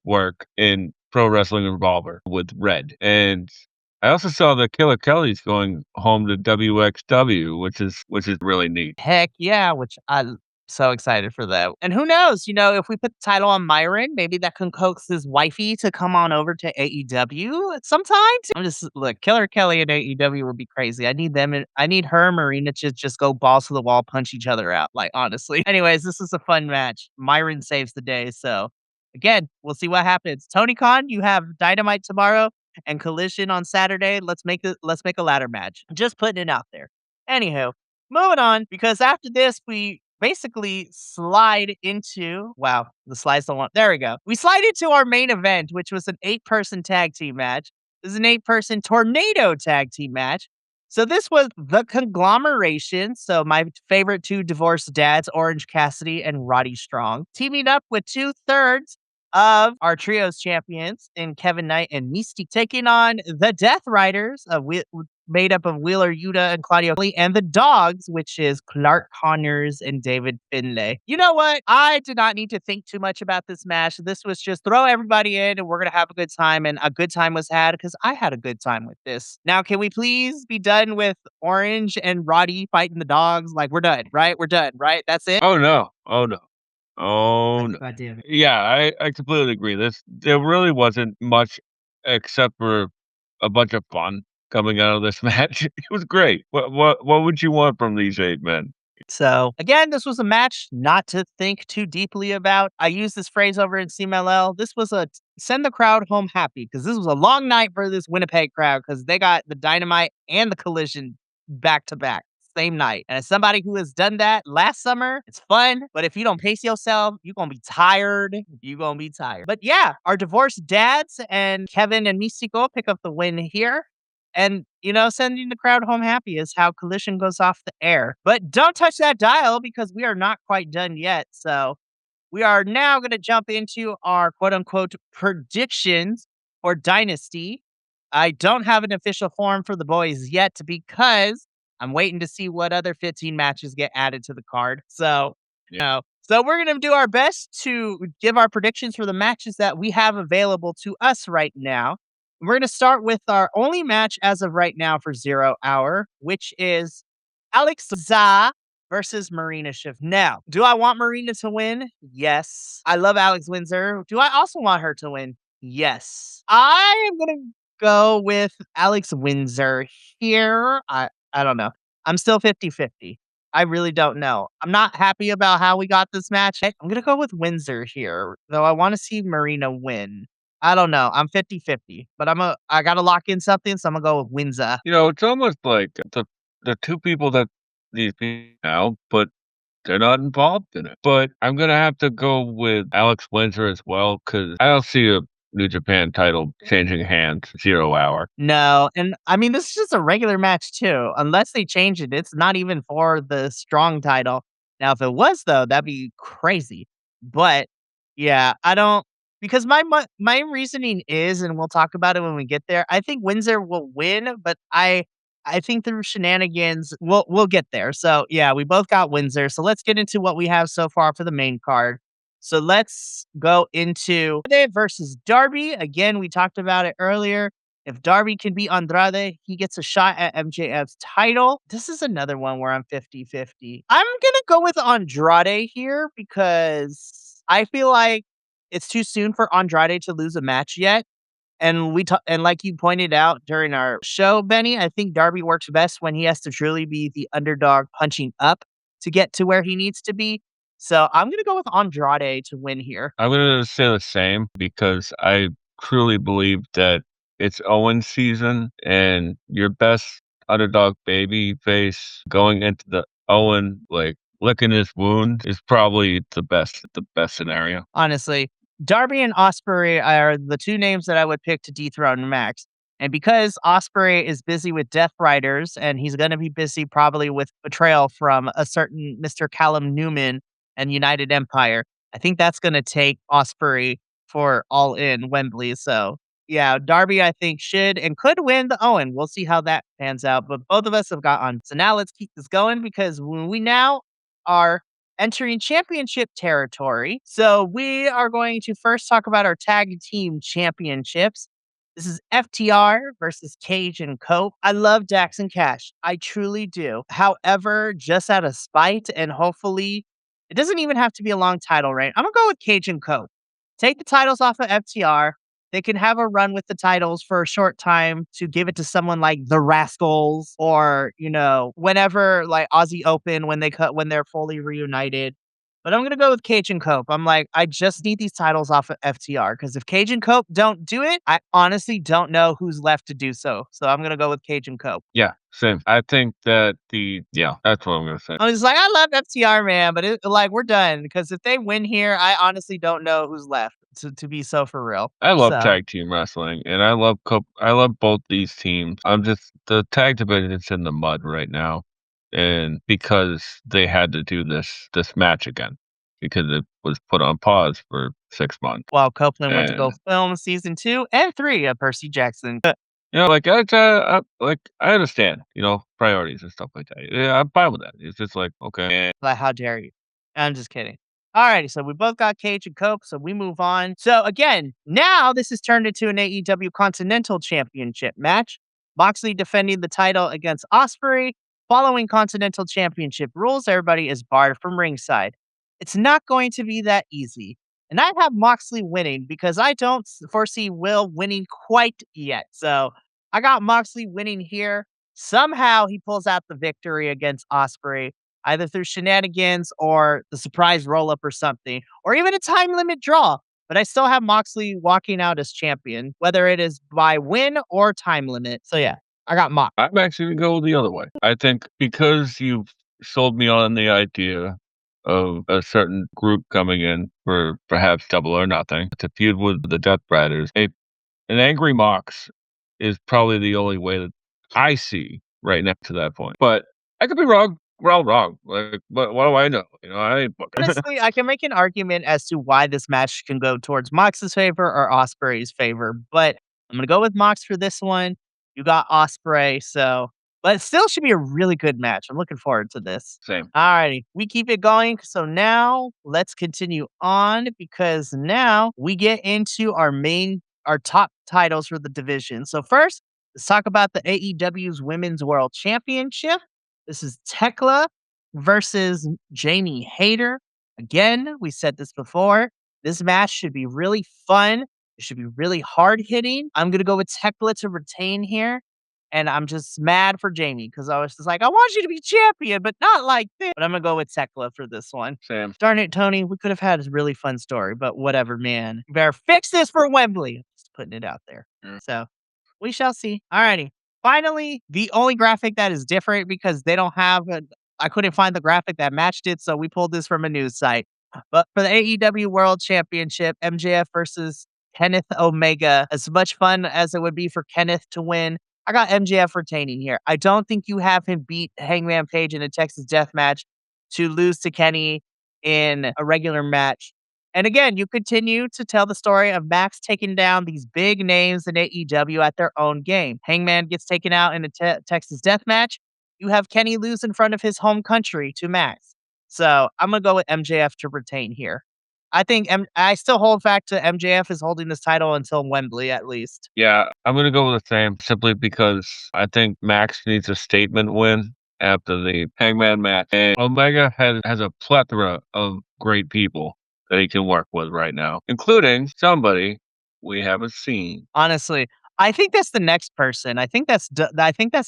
work in Pro Wrestling Revolver with Red, and I also saw that Killer Kelly's going home to WXW, which is really neat. Heck yeah, which I'm so excited for that. And who knows, if we put the title on Myron, maybe that can coax his wifey to come on over to AEW at some time. Look, Killer Kelly and AEW would be crazy. I need them and I need her and Marina to just go balls to the wall, punch each other out. Like, honestly. Anyways, this is a fun match. Myron saves the day. So again, we'll see what happens. Tony Khan, you have Dynamite tomorrow and Collision on Saturday. Let's make a ladder match. Just putting it out there. Anywho, moving on, because after this, we basically slide into wow, the slides don't want there we go. We slide into our main event, which was an 8-person tag team match. This is an 8-person tornado tag team match. So this was the conglomeration. So my favorite 2 divorced dads, Orange Cassidy and Roddy Strong, teaming up with 2/3 of our trios champions in Kevin Knight and Mystique, taking on the Death Riders, made up of Wheeler Yuta and Claudio Lee, and the Dogs, which is Clark Connors and David Finlay. You know what? I did not need to think too much about this match. This was just throw everybody in and we're going to have a good time. And a good time was had because I had a good time with this. Now, can we please be done with Orange and Roddy fighting the Dogs? Like, we're done, right? We're done, right? That's it? Oh no! Oh no! Oh Like, no! God damn it. Yeah, I completely agree. There really wasn't much except for a bunch of fun coming out of this match. It was great. What would you want from these 8 men? So again, this was a match not to think too deeply about. I use this phrase over in CMLL. This was a send the crowd home happy because this was a long night for this Winnipeg crowd because they got the Dynamite and the Collision back to back. Same night. And as somebody who has done that last summer, it's fun. But if you don't pace yourself, you're going to be tired. You're going to be tired. But yeah, our divorced dads and Kevin and Mystico pick up the win here. And, sending the crowd home happy is how Collision goes off the air. But don't touch that dial because we are not quite done yet. So we are now going to jump into our quote unquote predictions for Dynasty. I don't have an official form for the boys yet because I'm waiting to see what other 15 matches get added to the card. So we're going to do our best to give our predictions for the matches that we have available to us right now. We're going to start with our only match as of right now for 0 Hour, which is Alex Za versus Marina Shiv. Now, do I want Marina to win? Yes. I love Alex Windsor. Do I also want her to win? Yes. I am going to go with Alex Windsor here. I don't know. I'm still 50-50. I really don't know. I'm not happy about how we got this match. I'm going to go with Windsor here, though I want to see Marina win. I don't know. I'm 50-50, but I got to lock in something, so I'm going to go with Windsor. It's almost like the two people that these people now, but they're not involved in it. But I'm gonna have to go with Alex Windsor as well because I don't see a New Japan title changing hands 0 hour. No, and I mean, this is just a regular match too. Unless they change it, it's not even for the strong title. Now, if it was though, that'd be crazy. But yeah, I don't because my reasoning is, and we'll talk about it when we get there. I think Windsor will win, but I think through shenanigans, we'll get there. So yeah, we both got Windsor. So let's get into what we have so far for the main card. So let's go into Andrade versus Darby. Again, we talked about it earlier. If Darby can beat Andrade, he gets a shot at MJF's title. This is another one where I'm 50-50. I'm going to go with Andrade here because I feel like it's too soon for Andrade to lose a match yet. And and like you pointed out during our show, Benny, I think Darby works best when he has to truly be the underdog punching up to get to where he needs to be. So I'm gonna go with Andrade to win here. I'm gonna say the same because I truly believe that it's Owen season and your best underdog baby face going into the Owen like licking his wound is probably the best scenario. Honestly, Darby and Osprey are the two names that I would pick to dethrone Max. And because Osprey is busy with Death Riders and he's going to be busy probably with betrayal from a certain Mr. Callum Newman and United Empire, I think that's going to take Osprey for All In Wembley. So, yeah, Darby, I think, should and could win the Owen. We'll see how that pans out. But both of us have got on. So now let's keep this going because when we now are entering championship territory. So we are going to first talk about our tag team championships. This is FTR versus Cage and Cope. I love Dax and Cash. I truly do. However, just out of spite and hopefully, it doesn't even have to be a long title reign. I'm going to go with Cage and Cope. Take the titles off of FTR. They can have a run with the titles for a short time to give it to someone like the Rascals or, whenever like Aussie Open when they're fully reunited. But I'm gonna go with Cage and Cope. I'm like, I just need these titles off of FTR because if Cage and Cope don't do it, I honestly don't know who's left to do so. So I'm gonna go with Cage and Cope. Yeah, same. I think that that's what I'm gonna say. I'm just like, I love FTR, man, but we're done because if they win here, I honestly don't know who's left to be so for real. I love So tag team wrestling, and I love both these teams. I'm just the tag division is in the mud right now, and because they had to do this match again because it was put on pause for 6 months, while Copeland went to go and film season 2 and 3 of Percy Jackson. like I understand, priorities and stuff like that. Yeah, I'm fine with that. It's just like okay, Like, how dare you? I'm just kidding. Alrighty, so we both got Cage and Cope, so we move on. So again, now this has turned into an AEW Continental Championship match. Moxley defending the title against Osprey. Following Continental Championship rules, everybody is barred from ringside. It's not going to be that easy. And I have Moxley winning because I don't foresee Will winning quite yet. So I got Moxley winning here. Somehow he pulls out the victory against Osprey either through shenanigans or the surprise roll up or something, or even a time limit draw. But I still have Moxley walking out as champion, whether it is by win or time limit. So yeah, I got Mox. I'm actually gonna go the other way. I think because you've sold me on the idea of a certain group coming in for perhaps Double or Nothing to feud with the Death Riders, an angry Mox is probably the only way I see right now to that point. But I could be wrong. We're all wrong. Like, what do I know? I ain't booking. Honestly, I can make an argument as to why this match can go towards Mox's favor or Osprey's favor, but I'm gonna go with Mox for this one. You got Osprey, so but it still should be a really good match. I'm looking forward to this. Same. Alrighty, we keep it going. So now let's continue on because now we get into our top titles for the division. So first, let's talk about the AEW's Women's World Championship. This is Tekla versus Jamie Hayter. Again, we said this before. This match should be really fun. It should be really hard hitting. I'm gonna go with Tekla to retain here. And I'm just mad for Jamie because I was just like, I want you to be champion, but not like this. But I'm gonna go with Tekla for this one. Same. Darn it, Tony. We could have had a really fun story, but whatever, man. You better fix this for Wembley. Just putting it out there. Mm. So we shall see. Alrighty. Finally, the only graphic that is different because they don't have I couldn't find the graphic that matched it, so we pulled this from a news site. But for the AEW World Championship, MJF versus Kenneth Omega, as much fun as it would be for Kenneth to win, I got MJF retaining here. I don't think you have him beat Hangman Page in a Texas Death Match to lose to Kenny in a regular match. And again, you continue to tell the story of Max taking down these big names in AEW at their own game. Hangman gets taken out in a Texas Death Match. You have Kenny lose in front of his home country to Max. So I'm gonna go with MJF to retain here. I think I still hold fact to MJF is holding this title until Wembley at least. Yeah, I'm gonna go with the same simply because I think Max needs a statement win after the Hangman match. And Omega has a plethora of great people that he can work with right now, including somebody we haven't seen. Honestly, I think that's the next person. I think that's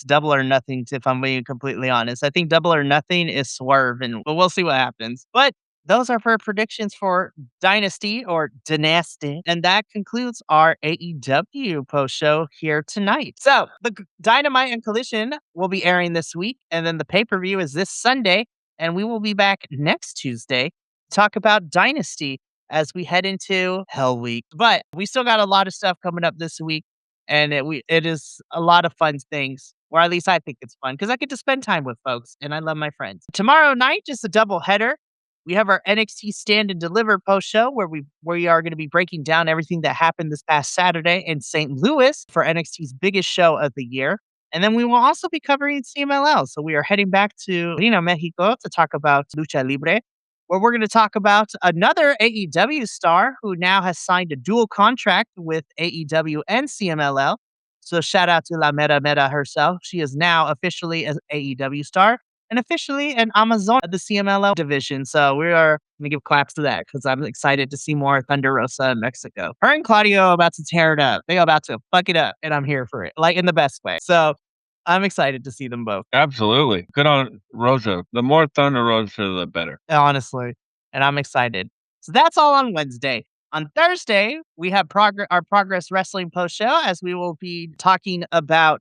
Double or Nothing. If I'm being completely honest, I think Double or Nothing is Swerve, and but we'll see what happens. But those are for predictions for Dynasty or Dynasty, and that concludes our AEW post show here tonight. So the Dynamite and Collision will be airing this week, and then the pay per view is this Sunday, and we will be back next Tuesday to talk about Dynasty as we head into Hell Week. But we still got a lot of stuff coming up this week, and it is a lot of fun things. Or at least I think it's fun because I get to spend time with folks, and I love my friends. Tomorrow night, just a double header. We have our NXT Stand and Deliver post show where we are going to be breaking down everything that happened this past Saturday in St. Louis for NXT's biggest show of the year. And then we will also be covering CMLL. So we are heading back to Reno, Mexico to talk about Lucha Libre, where we're going to talk about another AEW star who now has signed a dual contract with AEW and CMLL. So shout out to La Mera Mera herself. She is now officially an AEW star and officially an Amazon of the CMLL division. So we are going to give claps to that because I'm excited to see more Thunder Rosa in Mexico. Her and Claudio are about to tear it up. They are about to fuck it up, and I'm here for it, like in the best way. So I'm excited to see them both. Absolutely. Good on Rosa. The more Thunder Rosa, the better. Honestly, and I'm excited. So that's all on Wednesday. On Thursday, we have our Progress Wrestling post show as we will be talking about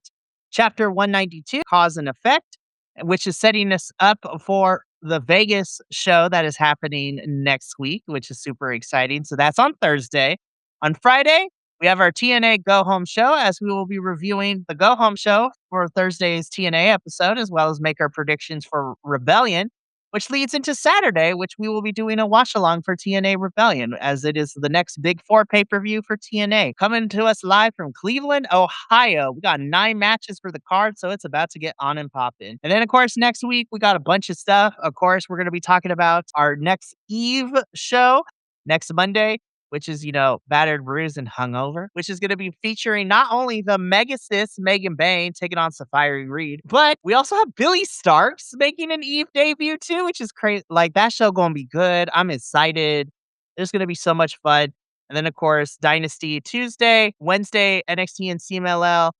Chapter 192, Cause and Effect, which is setting us up for the Vegas show that is happening next week, which is super exciting. So that's on Thursday. On Friday, we have our TNA Go Home show as we will be reviewing the Go Home show for Thursday's TNA episode, as well as make our predictions for Rebellion, which leads into Saturday, which we will be doing a watch along for TNA Rebellion, as it is the next big 4 pay per view for TNA. Coming to us live from Cleveland, Ohio. We got 9 matches for the card, so it's about to get on and popping. And then, of course, next week, we got a bunch of stuff. Of course, we're going to be talking about our next Eve show next Monday, which is, battered, bruised, and hungover, which is going to be featuring not only the mega sis Megan Bain taking on Safari Reed, but we also have Billy Starks making an Eve debut too, which is crazy. Like, that show going to be good. I'm excited. There's going to be so much fun. And then, of course, Dynasty Tuesday, Wednesday, NXT and CMLL.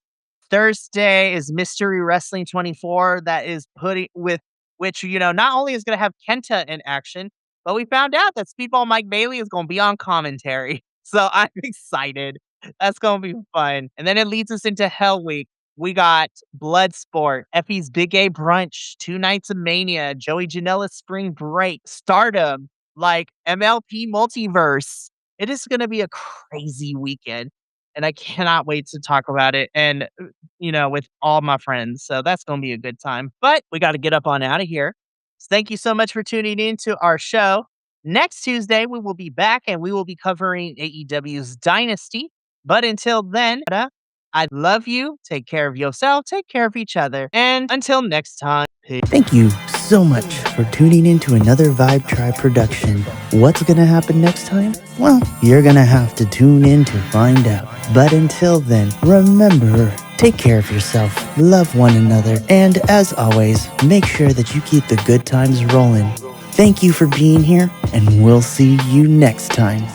Thursday is Mystery Wrestling 24 that is putting with which, not only is going to have Kenta in action, but we found out that Speedball Mike Bailey is going to be on commentary. So I'm excited. That's going to be fun. And then it leads us into Hell Week. We got Bloodsport, Effie's Big A Brunch, 2 Nights of Mania, Joey Janela's Spring Break, Stardom, like MLP Multiverse. It is going to be a crazy weekend. and I cannot wait to talk about it and, with all my friends. So that's going to be a good time. But we got to get up on out of here. So thank you so much for tuning in to our show. Next Tuesday, we will be back and we will be covering AEW's Dynasty. But until then, I love you. Take care of yourself. Take care of each other. And until next time, peace. Thank you so much for tuning in to another Vibe Tribe production. What's gonna happen next time? Well, you're gonna have to tune in to find out. But until then, remember, take care of yourself, love one another, and as always, make sure that you keep the good times rolling. Thank you for being here, and we'll see you next time.